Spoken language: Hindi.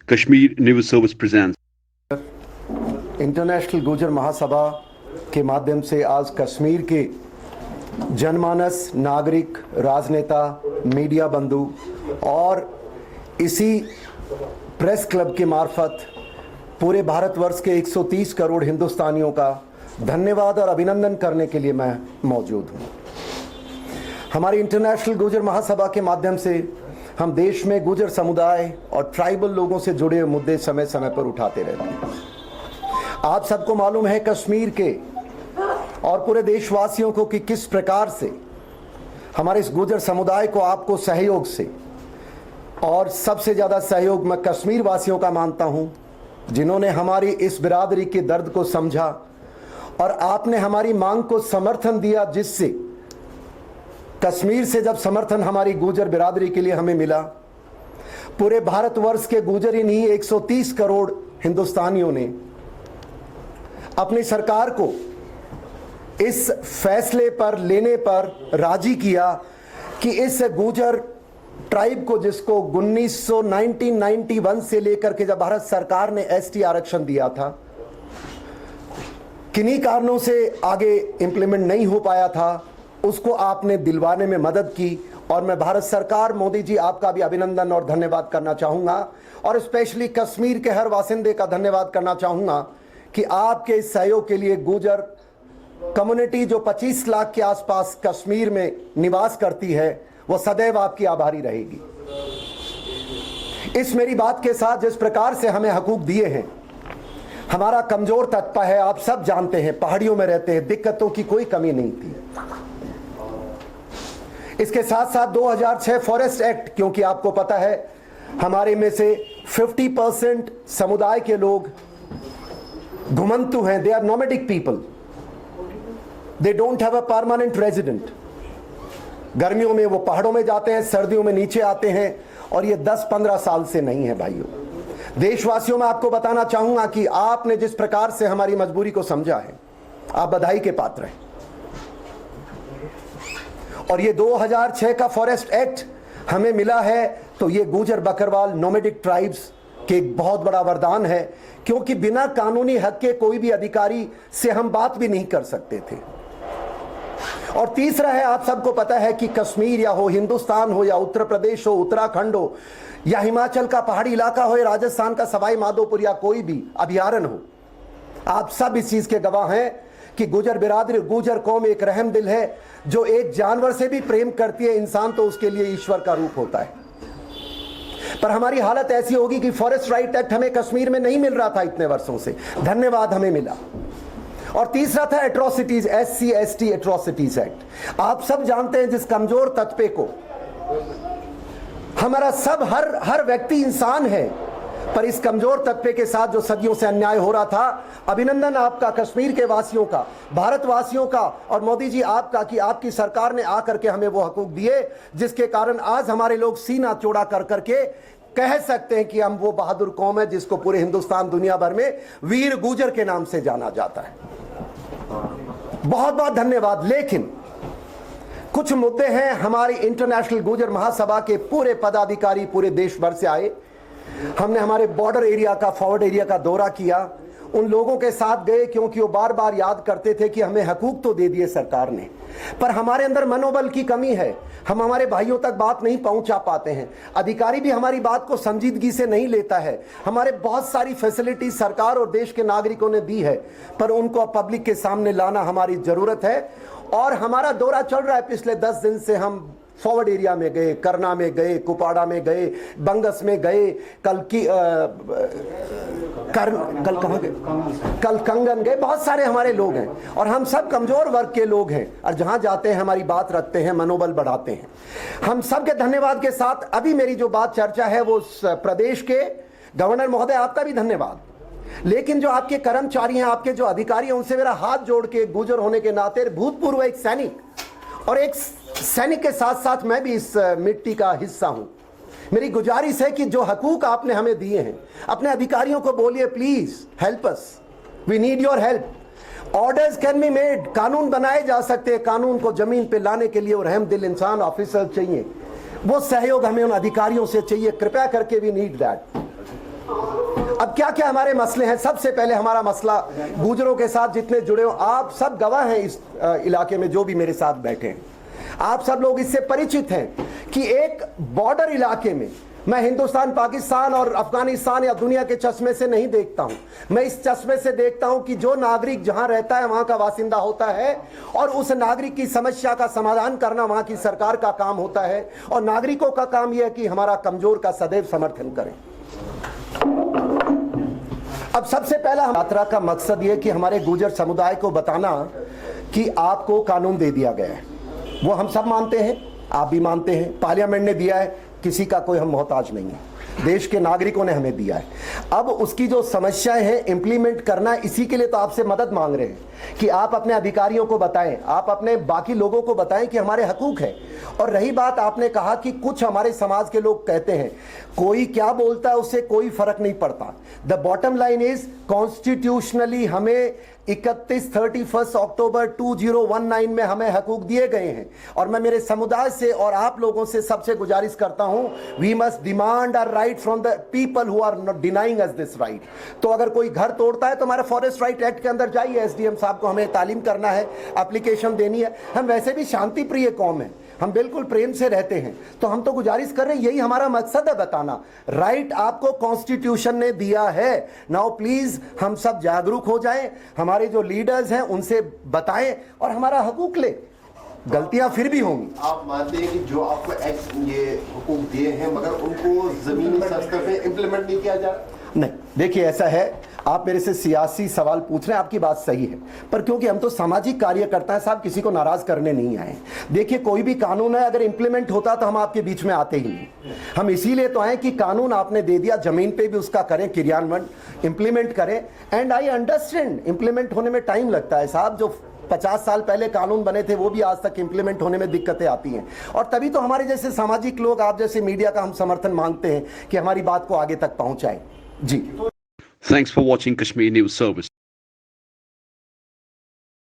Kashmir News Service presents. International Gurjar Mahasabha के माध्यम से आज कश्मीर के जनमानस, नागरिक, राजनेता, मीडिया बंधु और इसी प्रेस क्लब के मार्फत पूरे भारतवर्ष के 130 करोड़ हिंदुस्तानियों का धन्यवाद और अभिनंदन करने के लिए मैं मौजूद हूँ। हमारी इंटरनेशनल गुर्जर महासभा के माध्यम से हम देश में गुर्जर समुदाय और ट्राइबल लोगों से जुड़े मुद्दे समय समय पर उठाते रहते हैं। आप सबको मालूम है कश्मीर के और पूरे देशवासियों को कि किस प्रकार से हमारे इस गुर्जर समुदाय को आपको सहयोग से, और सबसे ज़्यादा सहयोग मैं कश्मीर वासियों का मानता हूँ, जिन्होंने हमारी इस बिरादरी के दर्द को समझा और आपने हमारी मांग को समर्थन दिया, जिससे कश्मीर से जब समर्थन हमारी गुर्जर बिरादरी के लिए हमें मिला, पूरे भारतवर्ष के गुर्जर ही नहीं 130 करोड़ हिंदुस्तानियों ने अपनी सरकार को इस फैसले पर लेने पर राजी किया कि इस गुर्जर ट्राइब को, जिसको 1991 से लेकर के जब भारत सरकार ने एसटी आरक्षण दिया था, किन्हीं कारणों से आगे इंप्लीमेंट नहीं हो पाया था, उसको आपने दिलवाने में मदद की। और मैं भारत सरकार, मोदी जी, आपका भी अभिनंदन और धन्यवाद करना चाहूँगा, और स्पेशली कश्मीर के हर वासिंदे का धन्यवाद करना चाहूँगा कि आपके इस सहयोग के लिए गुर्जर कम्युनिटी जो 25 लाख के आसपास कश्मीर में निवास करती है, वो सदैव आपकी आभारी रहेगी। इस मेरी बात के साथ जिस प्रकार से हमें हकूक दिए हैं, हमारा कमजोर तबका है, आप सब जानते हैं, पहाड़ियों में रहते हैं, दिक्कतों की कोई कमी नहीं थी। इसके साथ साथ 2006 फॉरेस्ट एक्ट, क्योंकि आपको पता है हमारे में से 50% समुदाय के लोग घुमंतु हैं, they are nomadic people, they don't have a permanent resident. गर्मियों में वो पहाड़ों में जाते हैं, सर्दियों में नीचे आते हैं, और ये 10-15 साल से नहीं है। भाइयों, देशवासियों, में आपको बताना चाहूंगा कि आपने जिस प्रकार से हमारी मजबूरी को समझा है, आप बधाई के पात्र हैं। और ये 2006 का फॉरेस्ट एक्ट हमें मिला है, तो ये गुर्जर बकरवाल नोमैडिक ट्राइब्स के एक बहुत बड़ा वरदान है, क्योंकि बिना कानूनी हक के कोई भी अधिकारी से हम बात भी नहीं कर सकते थे। और तीसरा है, आप सबको पता है कि कश्मीर या हो, हिंदुस्तान हो, या उत्तर प्रदेश हो, उत्तराखंड हो, या हिमाचल का पहाड़ी इलाका हो, या राजस्थान का सवाई माधोपुर, या कोई भी अभयारण्य हो, आप सब इस चीज के गवाह हैं कि गुर्जर बिरादरी, गुर्जर कौम एक रहम दिल है, जो एक जानवर से भी प्रेम करती है। इंसान तो उसके लिए ईश्वर का रूप होता है। पर हमारी हालत ऐसी होगी कि फॉरेस्ट राइट एक्ट हमें कश्मीर में नहीं मिल रहा था इतने वर्षों से, धन्यवाद हमें मिला। और तीसरा था एट्रोसिटीज, SC/ST एट्रोसिटीज एक्ट। आप सब जानते हैं जिस कमजोर तबके को, हमारा सब हर व्यक्ति इंसान है, पर इस कमजोर तबके के साथ जो सदियों से अन्याय हो रहा था, अभिनंदन आपका, कश्मीर के वासियों का, भारतवासियों का, और मोदी जी आपका, कि आपकी सरकार ने आकर के हमें वो हकूक दिए, जिसके कारण आज हमारे लोग सीना चौड़ा कर करके कह सकते हैं कि हम वो बहादुर कौम है जिसको पूरे हिंदुस्तान, दुनिया भर में वीर गुर्जर के नाम से जाना जाता है। बहुत बहुत धन्यवाद। लेकिन कुछ मुद्दे हैं, हमारी इंटरनेशनल गुर्जर महासभा के पूरे पदाधिकारी पूरे देश भर से आए। हमने हमारे बॉर्डर एरिया का, फॉरवर्ड एरिया का दौरा किया, उन लोगों के साथ गए, क्योंकि वो बार बार याद करते थे कि हमें हकूक तो दे दिए सरकार ने, पर हमारे अंदर मनोबल की कमी है, हम हमारे भाइयों तक बात नहीं पहुंचा पाते हैं, अधिकारी भी हमारी बात को संजीदगी से नहीं लेता है। हमारे बहुत सारी फैसिलिटी सरकार और देश के नागरिकों ने दी है, पर उनको पब्लिक के सामने लाना हमारी जरूरत है। और हमारा दौरा चल रहा है, पिछले 10 दिन से हम फॉरवर्ड एरिया में गए, करना में गए, कुपाड़ा में गए, बंगस में गए, कल कहाँ गए, कल कंगन गए। बहुत सारे हमारे लोग हैं और हम सब कमजोर वर्ग के लोग हैं, और जहां जाते हैं हमारी बात रखते हैं, मनोबल बढ़ाते हैं। हम सब के धन्यवाद के साथ अभी मेरी जो बात चर्चा है वो प्रदेश के गवर्नर महोदय, आपका भी धन्यवाद। लेकिन जो आपके कर्मचारी हैं, आपके जो अधिकारी हैं, उनसे मेरा हाथ जोड़ के, गुर्जर होने के नाते, भूतपूर्व एक सैनिक, और एक सैनिक के साथ साथ मैं भी इस मिट्टी का हिस्सा हूं, मेरी गुजारिश है कि जो हकूक आपने हमें दिए हैं, अपने अधिकारियों को बोलिए, please help us, we need your help. Orders can be made, कानून बनाए जा सकते हैं, कानून को जमीन पे लाने के लिए और रहम दिल इंसान ऑफिसर चाहिए, वो सहयोग हमें उन अधिकारियों से चाहिए, कृपया करके वी नीड दैट। अब क्या क्या हमारे मसले हैं? सबसे पहले हमारा मसला गुजरों के साथ जितने जुड़े हो, आप सब गवाह हैं इस इलाके में, जो भी मेरे साथ बैठे हैं, आप सब लोग इससे परिचित हैं कि एक बॉर्डर इलाके में, मैं हिंदुस्तान, पाकिस्तान और अफगानिस्तान या दुनिया के चश्मे से नहीं देखता हूं, मैं इस चश्मे से देखता हूं कि जो नागरिक जहां रहता है वहां का वासिंदा होता है, और उस नागरिक की समस्या का समाधान करना वहां की सरकार का काम होता है, और नागरिकों का काम यह है कि हमारा कमजोर का सदैव समर्थन करें। अब सबसे पहला यात्रा का मकसद यह कि हमारे गुर्जर समुदाय को बताना कि आपको कानून दे दिया गया है, वो हम सब मानते हैं, आप भी मानते हैं, पार्लियामेंट ने दिया है, किसी का कोई हम मोहताज नहीं है, देश के नागरिकों ने हमें दिया है। अब उसकी जो समस्याएं हैं इंप्लीमेंट करना, इसी के लिए तो आपसे मदद मांग रहे हैं कि आप अपने अधिकारियों को बताएं, आप अपने बाकी लोगों को बताएं कि हमारे हकूक है। और रही बात, आपने कहा कि कुछ हमारे समाज के लोग कहते हैं कोई क्या बोलता है उससे कोई फर्क नहीं पड़ता। The bottom line is, constitutionally हमें 31 अक्टूबर 2019 में हमें हकूक दिए गए हैं, और मैं मेरे समुदाय से और आप लोगों से सबसे गुजारिश करता हूं, we must demand a right from the people who are not denying us this right. तो अगर कोई घर तोड़ता है तो हमारे फॉरेस्ट राइट एक्ट के अंदर जाइए, एसडीएम साहब को हमें तालीम करना है, एप्लीकेशन देनी है। हम वैसे भी शांति प्रिय कौम है, हम बिल्कुल प्रेम से रहते हैं, तो हम तो गुजारिश कर रहे हैं, यही हमारा मकसद है बताना, राइट आपको कॉन्स्टिट्यूशन ने दिया है। नाउ प्लीज हम सब जागरूक हो जाएं, हमारे जो लीडर्स हैं उनसे बताएं और हमारा हकूक ले। गलतियां फिर भी होंगी। आप मानते हैं कि जो आपको एक्ट ये हुकूक दिए हैं मगर उनको जमीनी स्तर पे इम्प्लीमेंट नहीं किया जा रहा? नहीं, देखिए ऐसा है, आप मेरे से सियासी सवाल पूछ रहे हैं, आपकी बात सही है, पर क्योंकि हम तो सामाजिक कार्यकर्ता हैं साहब, किसी को नाराज करने नहीं आए। देखिए कोई भी कानून है, अगर इंप्लीमेंट होता तो हम आपके बीच में आते ही नहीं। हम इसीलिए तो आए कि कानून आपने दे दिया, जमीन पे भी उसका करें क्रियान्वयन, इंप्लीमेंट करें। एंड आई अंडरस्टैंड इंप्लीमेंट होने में टाइम लगता है साहब, जो 50 साल पहले कानून बने थे वो भी आज तक इंप्लीमेंट होने में दिक्कतें आती हैं, और तभी तो हमारे जैसे सामाजिक लोग, आप जैसे मीडिया का हम समर्थन मांगते हैं कि हमारी बात को आगे तक पहुंचाएं। जी। Thanks for watching Kashmir News Service.